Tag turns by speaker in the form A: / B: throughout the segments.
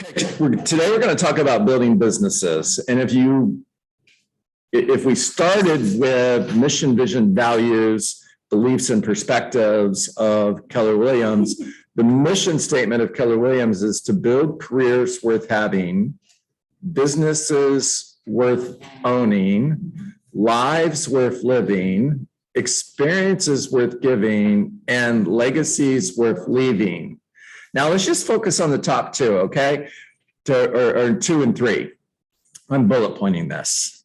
A: Today we're going to talk about building businesses. And if we started with mission, vision, values, beliefs, and perspectives of Keller Williams, the mission statement of Keller Williams is to build careers worth having, businesses worth owning, lives worth living, experiences worth giving, and legacies worth leaving. Now let's just focus on the top two, okay? Or 2 and 3. I'm bullet pointing this.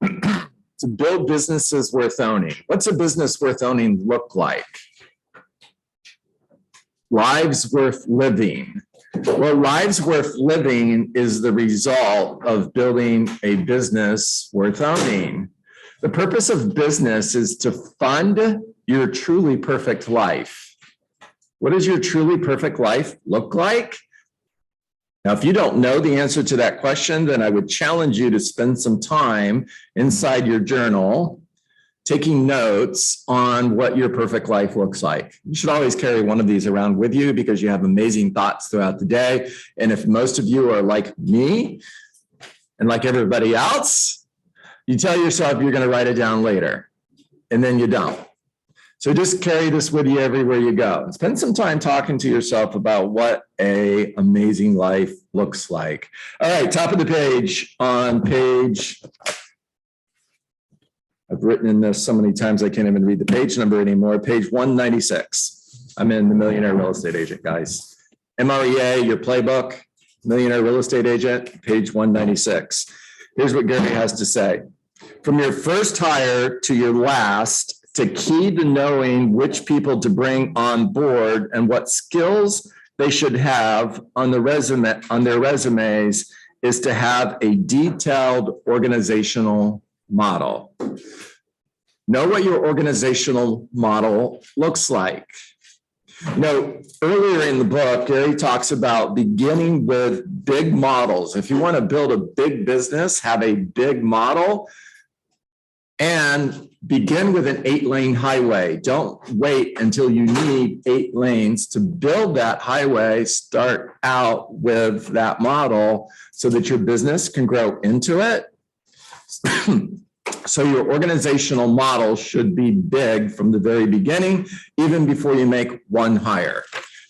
A: To build businesses worth owning. What's a business worth owning look like? Lives worth living. Well, lives worth living is the result of building a business worth owning. The purpose of business is to fund your truly perfect life. What does your truly perfect life look like? Now, if you don't know the answer to that question, then I would challenge you to spend some time inside your journal taking notes on what your perfect life looks like. You should always carry one of these around with you because you have amazing thoughts throughout the day. And if most of you are like me and like everybody else, you tell yourself you're going to write it down later, and then you don't. So just carry this with you everywhere you go. And spend some time talking to yourself about what an amazing life looks like. All right, top of the page on page, I've written in this so many times I can't even read the page number anymore. Page 196. I'm in the Millionaire Real Estate Agent, guys. MREA, your playbook, Millionaire Real Estate Agent, page 196. Here's what Gary has to say. From your first hire to your last, to key to knowing which people to bring on board and what skills they should have on their resumes is to have a detailed organizational model. Know what your organizational model looks like. You know, earlier in the book, Gary talks about beginning with big models. If you want to build a big business, have a big model and begin with an 8-lane highway. Don't wait until you need 8 lanes to build that highway. Start out with that model so that your business can grow into it. So your organizational model should be big from the very beginning, even before you make one hire.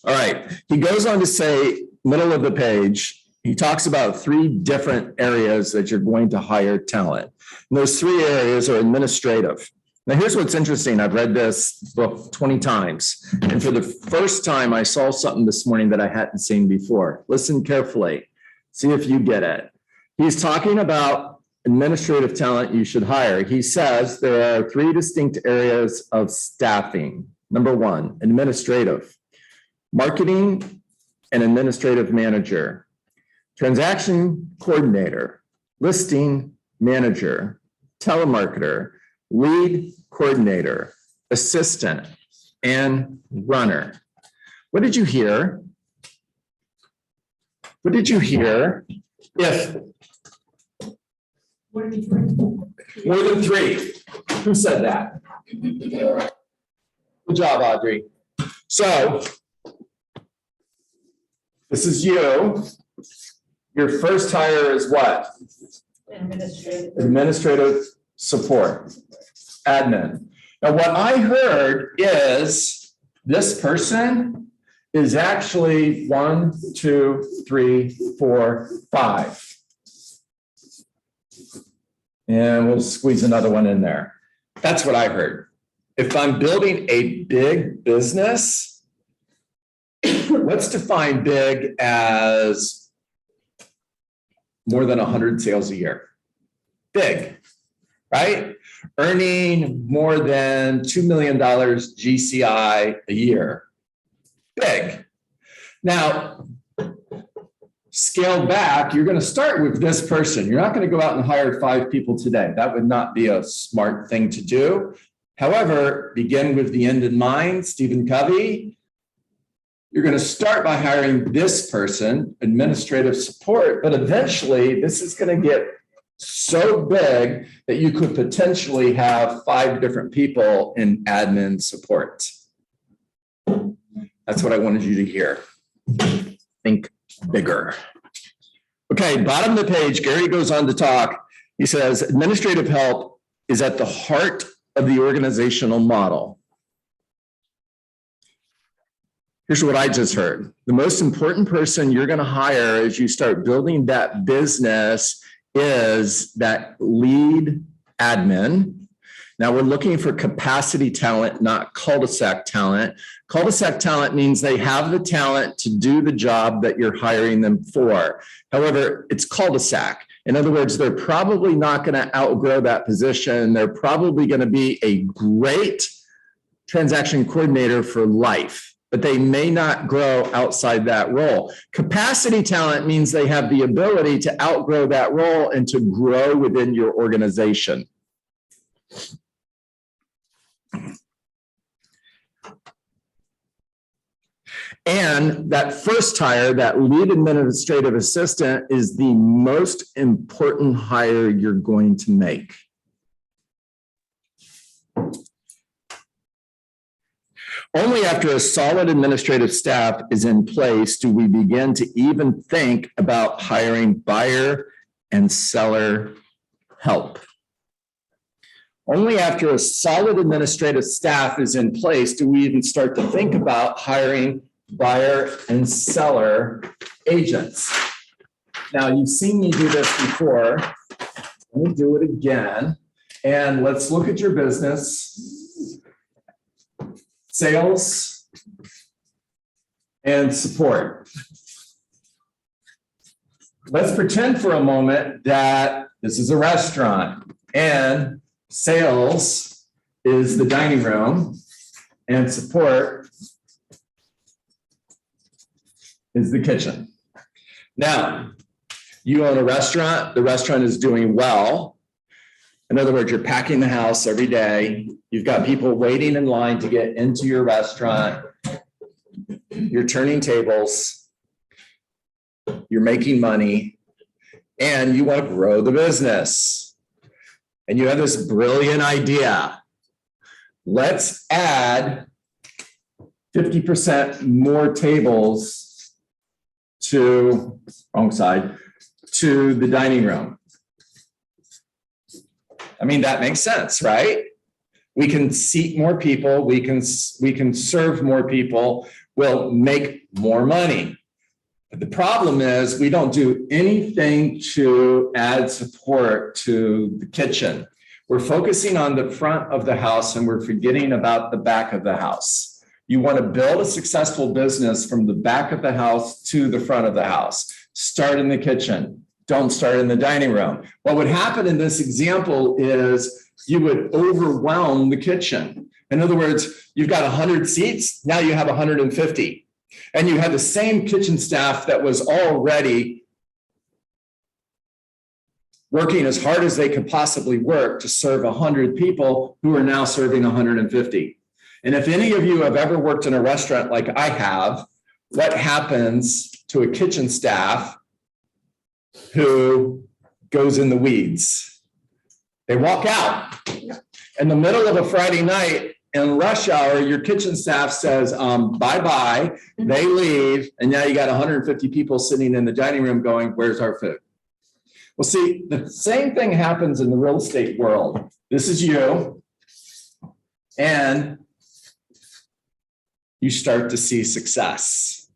A: All right, he goes on to say, middle of the page, he talks about 3 different areas that you're going to hire talent. And those 3 areas are administrative. Now, here's what's interesting. I've read this book 20 times. And for the first time, I saw something this morning that I hadn't seen before. Listen carefully. See if you get it. He's talking about administrative talent you should hire. He says there are 3 distinct areas of staffing. Number 1, administrative, marketing and administrative manager, transaction coordinator, listing manager, telemarketer, lead coordinator, assistant, and runner. What did you hear? What did you hear? If more than 3. Who said that? Good job, Audrey. So this is you. Your first hire is what? Administrative support, admin. Now, what I heard is this person is actually 1, 2, 3, 4, 5. And we'll squeeze another one in there. That's what I heard. If I'm building a big business, let's define big as more than 100 sales a year. Big, right? Earning more than $2 million GCI a year. Big. Now, scale back, you're going to start with this person. You're not going to go out and hire 5 people today. That would not be a smart thing to do. However, begin with the end in mind. Stephen Covey. You're going to start by hiring this person, administrative support, but eventually this is going to get so big that you could potentially have 5 different people in admin support. That's what I wanted you to hear. Think bigger. Okay, bottom of the page, Gary goes on to talk. He says, administrative help is at the heart of the organizational model. Here's what I just heard. The most important person you're going to hire as you start building that business is that lead admin. Now we're looking for capacity talent, not cul-de-sac talent. Cul-de-sac talent means they have the talent to do the job that you're hiring them for. However, it's cul-de-sac. In other words, they're probably not going to outgrow that position. They're probably going to be a great transaction coordinator for life, but they may not grow outside that role. Capacity talent means they have the ability to outgrow that role and to grow within your organization. And that first hire, that lead administrative assistant, is the most important hire you're going to make. Only after a solid administrative staff is in place do we begin to even think about hiring buyer and seller help. Only after a solid administrative staff is in place do we even start to think about hiring buyer and seller agents. Now, you've seen me do this before. Let me do it again. And let's look at your business. Sales and support. Let's pretend for a moment that this is a restaurant and sales is the dining room and support is the kitchen. Now, you own a restaurant, the restaurant is doing well. In other words, you're packing the house every day. You've got people waiting in line to get into your restaurant. You're turning tables. You're making money. And you want to grow the business. And you have this brilliant idea. Let's add 50% more tables to, wrong side, to the dining room. I mean, that makes sense, right? We can seat more people, we can serve more people, we'll make more money. But the problem is we don't do anything to add support to the kitchen. We're focusing on the front of the house and we're forgetting about the back of the house. You want to build a successful business from the back of the house to the front of the house. Start in the kitchen. Don't start in the dining room. What would happen in this example is you would overwhelm the kitchen. In other words, you've got 100 seats, now you have 150. And you have the same kitchen staff that was already working as hard as they could possibly work to serve 100 people who are now serving 150. And if any of you have ever worked in a restaurant like I have, what happens to a kitchen staff who goes in the weeds? They walk out. In the middle of a Friday night in rush hour, your kitchen staff says, bye-bye, they leave, and now you got 150 people sitting in the dining room going, where's our food? Well, see, the same thing happens in the real estate world. This is you, and you start to see success.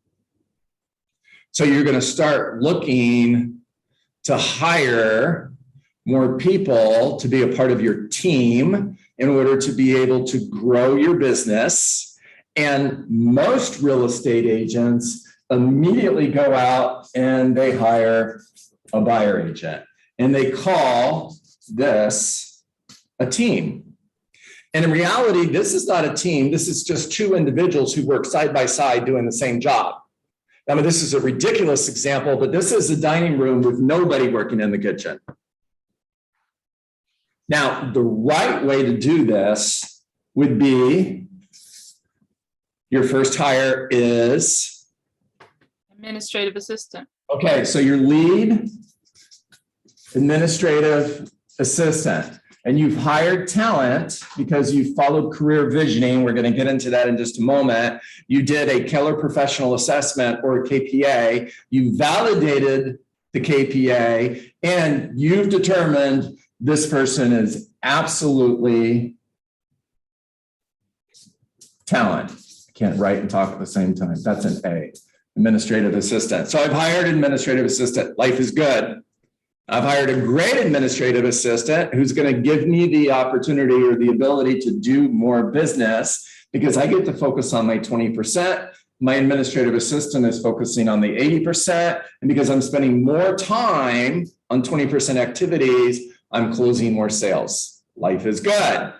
A: So you're going to start looking to hire more people to be a part of your team in order to be able to grow your business. And most real estate agents immediately go out and they hire a buyer agent. And they call this a team. And in reality, this is not a team. This is just two individuals who work side by side doing the same job. I mean, this is a ridiculous example, but this is a dining room with nobody working in the kitchen. Now, the right way to do this would be your first hire is
B: administrative assistant.
A: Okay, so your lead administrative assistant. And you've hired talent because you followed career visioning. We're going to get into that in just a moment. You did a Keller professional assessment or a KPA. You validated the KPA, and you've determined this person is absolutely talent. I can't write and talk at the same time. That's an A, administrative assistant. So I've hired an administrative assistant. Life is good. I've hired a great administrative assistant who's going to give me the opportunity or the ability to do more business because I get to focus on my 20%. My administrative assistant is focusing on the 80%. And because I'm spending more time on 20% activities, I'm closing more sales. Life is good.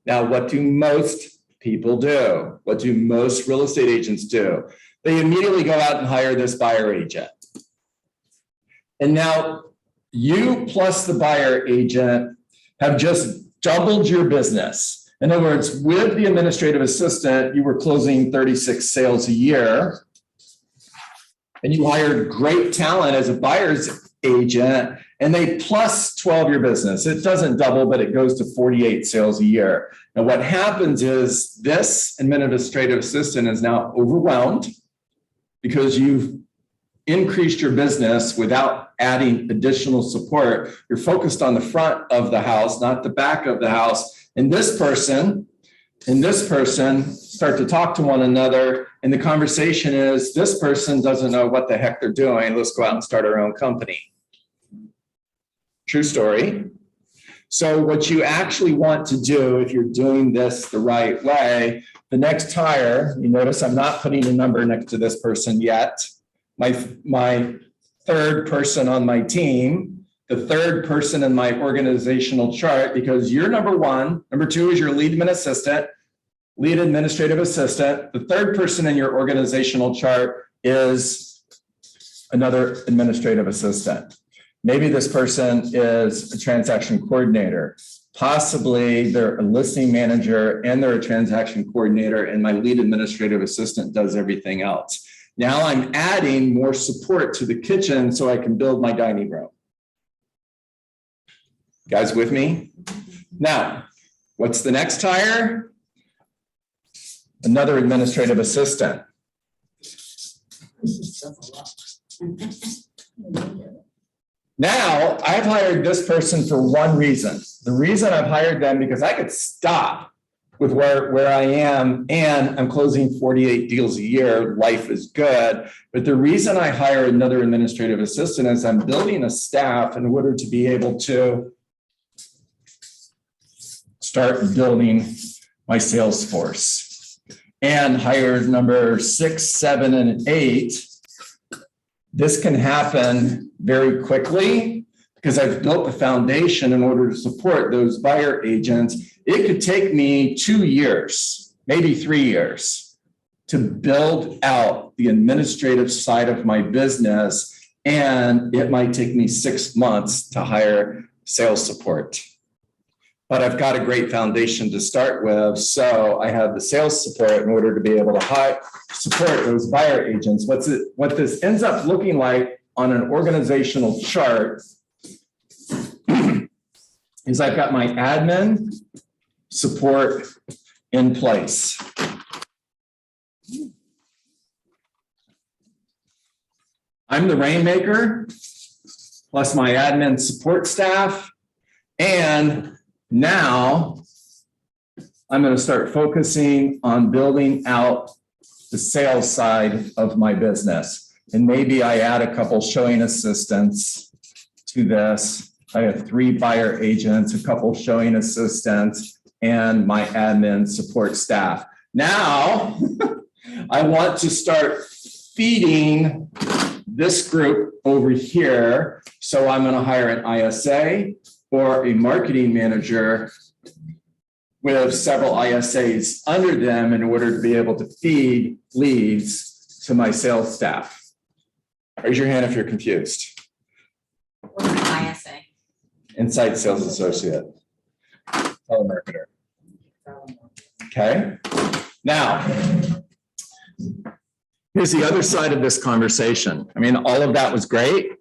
A: Now, what do most people do? What do most real estate agents do? They immediately go out and hire this buyer agent. And now you plus the buyer agent have just doubled your business. In other words, with the administrative assistant, you were closing 36 sales a year, and you hired great talent as a buyer's agent, and they plus 12 your business. It doesn't double, but it goes to 48 sales a year. Now, what happens is this administrative assistant is now overwhelmed because you've increased your business without adding additional support. You're focused on the front of the house, not the back of the house. And this person start to talk to one another. And the conversation is, this person doesn't know what the heck they're doing. Let's go out and start our own company. True story. So what you actually want to do, if you're doing this the right way, the next hire, you notice I'm not putting a number next to this person yet. My third person on my team, the third person in my organizational chart, because you're number one. Number two is your lead administrative assistant. The third person in your organizational chart is another administrative assistant. Maybe this person is a transaction coordinator. Possibly they're a listing manager and they're a transaction coordinator, and my lead administrative assistant does everything else. Now I'm adding more support to the kitchen so I can build my dining room. Guys with me? Now, what's the next hire? Another administrative assistant. Now, I've hired this person for one reason. The reason I've hired them because I could stop with where I am, and I'm closing 48 deals a year. Life is good. But the reason I hire another administrative assistant is I'm building a staff in order to be able to start building my sales force. And hire number 6, 7, and 8. This can happen very quickly because I've built the foundation in order to support those buyer agents. It could take me 2 years, maybe 3 years, to build out the administrative side of my business. And it might take me 6 months to hire sales support. But I've got a great foundation to start with. So I have the sales support in order to be able to support those buyer agents. What this ends up looking like on an organizational chart is I've got my admin support in place. I'm the rainmaker plus my admin support staff, and now I'm going to start focusing on building out the sales side of my business. And maybe I add a couple showing assistants to this. I have 3 buyer agents, a couple showing assistants, and my admin support staff. Now I want to start feeding this group over here. So I'm going to hire an ISA or a marketing manager with several ISAs under them in order to be able to feed leads to my sales staff. Raise your hand if you're confused.
C: What's an ISA?
A: Inside sales associate, telemarketer. Okay. Now, here's the other side of this conversation. I mean, all of that was great,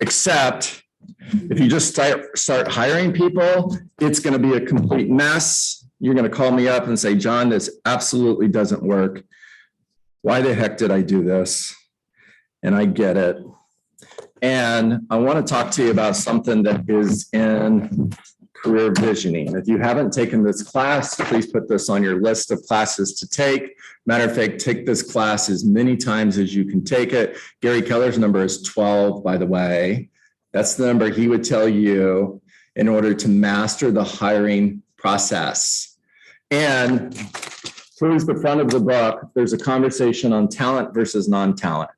A: except if you just start hiring people, it's going to be a complete mess. You're going to call me up and say, John, this absolutely doesn't work. Why the heck did I do this? And I get it. And I want to talk to you about something that is in career visioning. If you haven't taken this class, please put this on your list of classes to take. Matter of fact, take this class as many times as you can take it. Gary Keller's number is 12, by the way. That's the number he would tell you in order to master the hiring process. And towards the front of the book, there's a conversation on talent versus non-talent.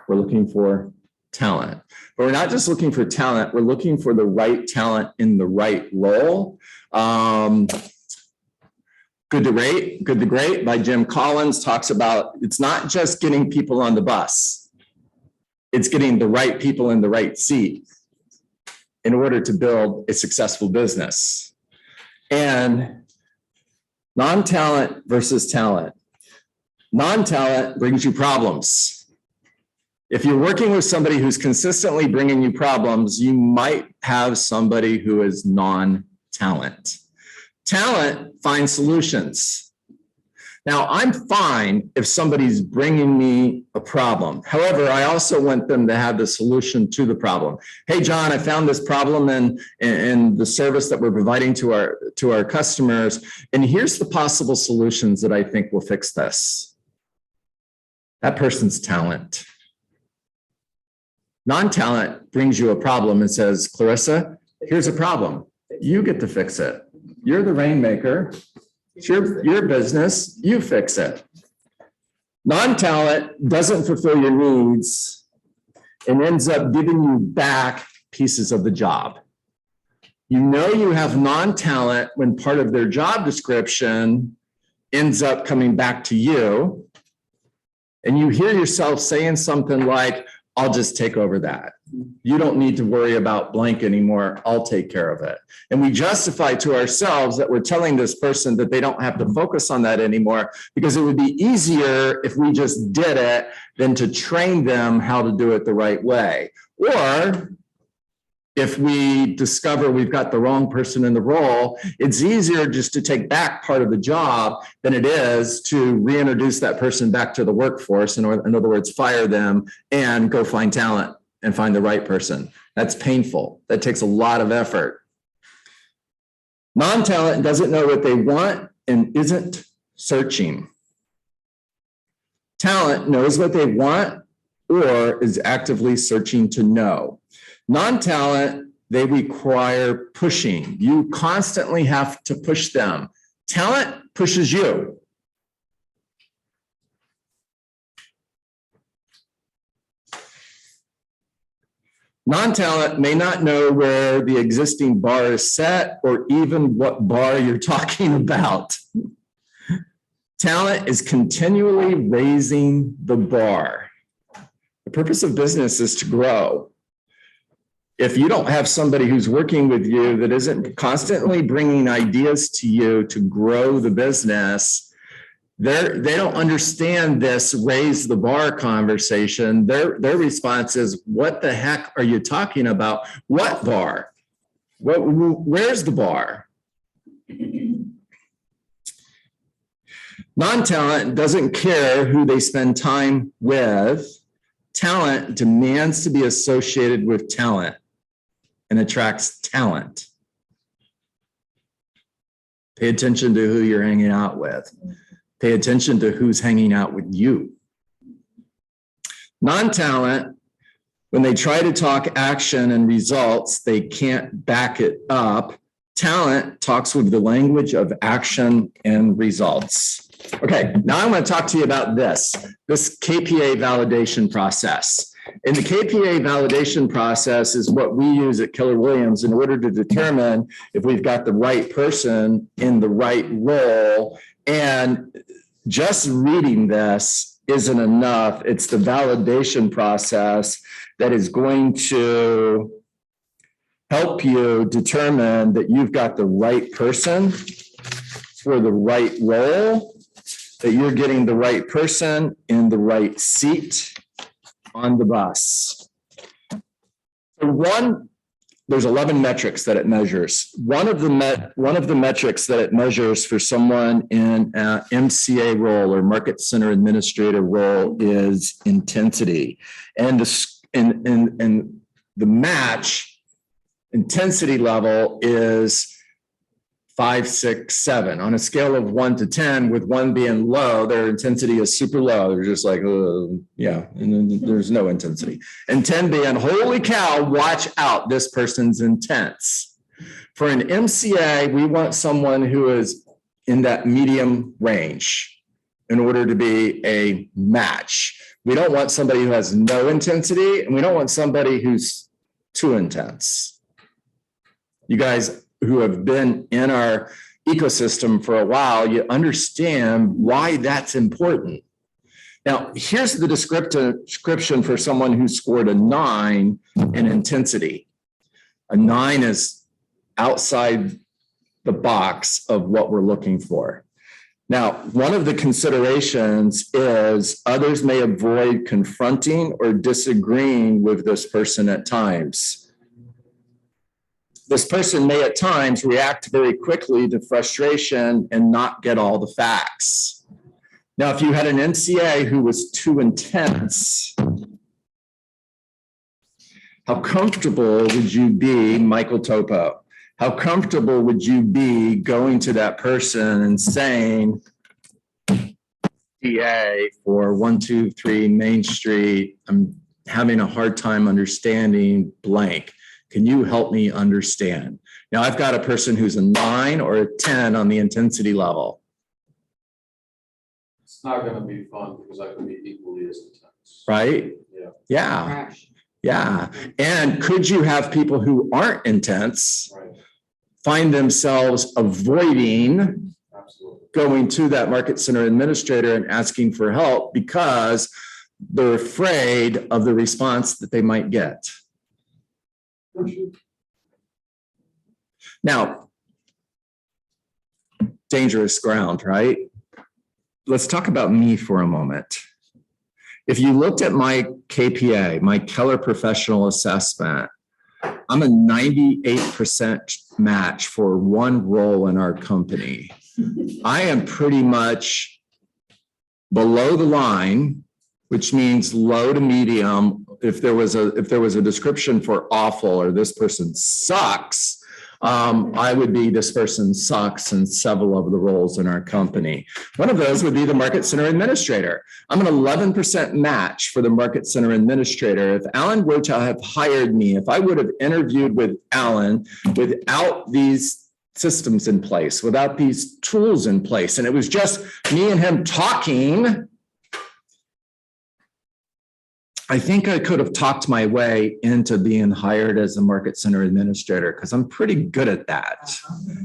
A: We're looking for talent. But we're not just looking for talent, we're looking for the right talent in the right role. Good to Great by Jim Collins talks about it's not just getting people on the bus, it's getting the right people in the right seat in order to build a successful business. And non-talent versus talent. Non-talent brings you problems. If you're working with somebody who's consistently bringing you problems, you might have somebody who is non-talent. Talent finds solutions. Now, I'm fine if somebody's bringing me a problem. However, I also want them to have the solution to the problem. Hey, John, I found this problem in the service that we're providing to our customers, and here's the possible solutions that I think will fix this. That person's talent. Non-talent brings you a problem and says, Clarissa, here's a problem. You get to fix it. You're the rainmaker. It's your business. You fix it. Non-talent doesn't fulfill your needs and ends up giving you back pieces of the job. You know you have non-talent when part of their job description ends up coming back to you, and you hear yourself saying something like, I'll just take over that. You don't need to worry about blank anymore. I'll take care of it. And we justify to ourselves that we're telling this person that they don't have to focus on that anymore because it would be easier if we just did it than to train them how to do it the right way. Or if we discover we've got the wrong person in the role, it's easier just to take back part of the job than it is to reintroduce that person back to the workforce. In other words, fire them and go find talent and find the right person. That's painful. That takes a lot of effort. Non-talent doesn't know what they want and isn't searching. Talent knows what they want or is actively searching to know. Non-talent, they require pushing. You constantly have to push them. Talent pushes you. Non-talent may not know where the existing bar is set or even what bar you're talking about. Talent is continually raising the bar. The purpose of business is to grow. If you don't have somebody who's working with you that isn't constantly bringing ideas to you to grow the business, they don't understand this raise the bar conversation. Their response is, what the heck are you talking about? What bar? Where's the bar? Non-talent doesn't care who they spend time with. Talent demands to be associated with talent and attracts talent. Pay attention to who you're hanging out with. Pay attention to who's hanging out with you. Non-talent, when they try to talk action and results, they can't back it up. Talent talks with the language of action and results. Okay, now I'm going to talk to you about this KPA validation process. And the KPA validation process is what we use at Keller Williams in order to determine if we've got the right person in the right role. And just reading this isn't enough. It's the validation process that is going to help you determine that you've got the right person for the right role, that you're getting the right person in the right seat on the bus. So there's 11 metrics that it measures. One of the metrics that it measures for someone in an MCA role or Market Center Administrator role is intensity. And the match intensity level is 5, 6, 7 on a scale of 1 to 10, with 1 being low, their intensity is super low. They're just like, yeah, and then there's no intensity. And 10 being, holy cow, watch out, this person's intense. For an MCA, we want someone who is in that medium range in order to be a match. We don't want somebody who has no intensity, and we don't want somebody who's too intense. You guys who have been in our ecosystem for a while, you understand why that's important. Now, here's the description for someone who scored a 9 in intensity. A 9 is outside the box of what we're looking for. Now, one of the considerations is others may avoid confronting or disagreeing with this person at times. This person may at times react very quickly to frustration and not get all the facts. Now, if you had an MCA who was too intense, how comfortable would you be, Michael Topo? How comfortable would you be going to that person and saying, DA for 123 Main Street, I'm having a hard time understanding blank. Can you help me understand? Now, I've got a person who's a 9 or a 10 on the intensity level.
D: It's not going to be fun because I can be equally as intense.
A: Right?
D: Yeah.
A: Yeah. Yeah. And could you have people who aren't intense
D: Right.
A: find themselves avoiding
D: Absolutely.
A: going to that market center administrator and asking for help because they're afraid of the response that they might get? Now, dangerous ground, right? Let's talk about me for a moment. If you looked at my KPA, my Keller Professional Assessment, I'm a 98% match for one role in our company. I am pretty much below the line, which means low to medium. If there was a description for awful or this person sucks, I would be this person sucks in several of the roles in our company. One of those would be the Market Center Administrator. I'm an 11% match for the Market Center Administrator. If Alan were to have hired me, if I would have interviewed with Alan without these systems in place, without these tools in place, and it was just me and him talking, I think I could have talked my way into being hired as a Market Center Administrator because I'm pretty good at that.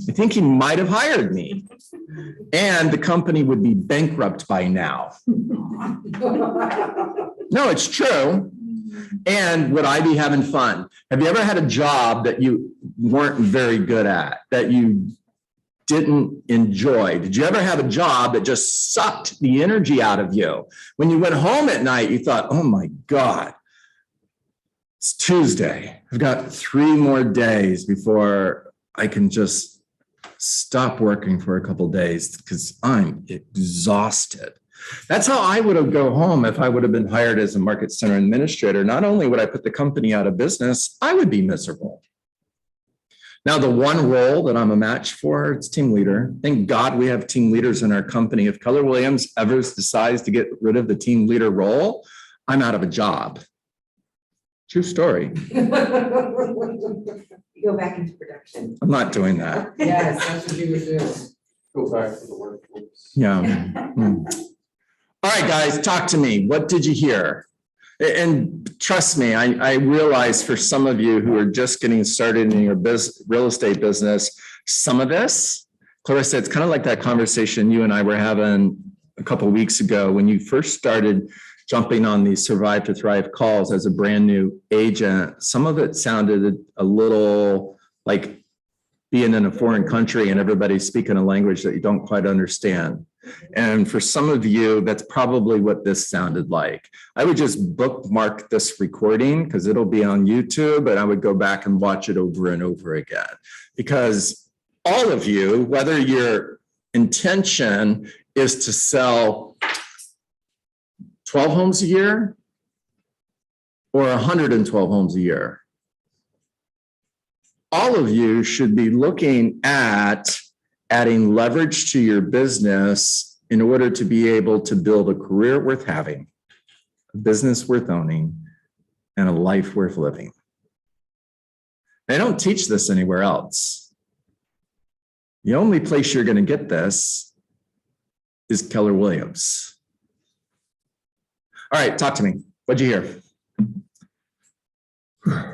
A: I think he might have hired me, and the company would be bankrupt by now. No, it's true. And would I be having fun? Have you ever had a job that you weren't very good at, that you didn't enjoy? Did you ever have a job that just sucked the energy out of you? When you went home at night, you thought, oh my God, it's Tuesday. I've got 3 more days before I can just stop working for a couple of days because I'm exhausted. That's how I would have go home if I would have been hired as a Market Center Administrator. Not only would I put the company out of business, I would be miserable. Now, the one role that I'm a match for, it's team leader. Thank God we have team leaders in our company. If Keller Williams ever decides to get rid of the team leader role, I'm out of a job. True story.
E: You go back into production.
A: I'm not doing that.
E: Yes, that's what you would do.
D: Go back to the workforce.
A: Yeah. All right, guys, talk to me. What did you hear? And trust me, I realize for some of you who are just getting started in your real estate business, some of this, Clarissa, it's kind of like that conversation you and I were having a couple of weeks ago when you first started jumping on these Survive to Thrive calls as a brand new agent. Some of it sounded a little like being in a foreign country and everybody's speaking a language that you don't quite understand. And for some of you, that's probably what this sounded like. I would just bookmark this recording because it'll be on YouTube, and I would go back and watch it over and over again. Because all of you, whether your intention is to sell 12 homes a year or 112 homes a year, all of you should be looking at adding leverage to your business in order to be able to build a career worth having, a business worth owning, and a life worth living. They don't teach this anywhere else. The only place you're going to get this is Keller Williams. All right, talk to me. What'd you hear?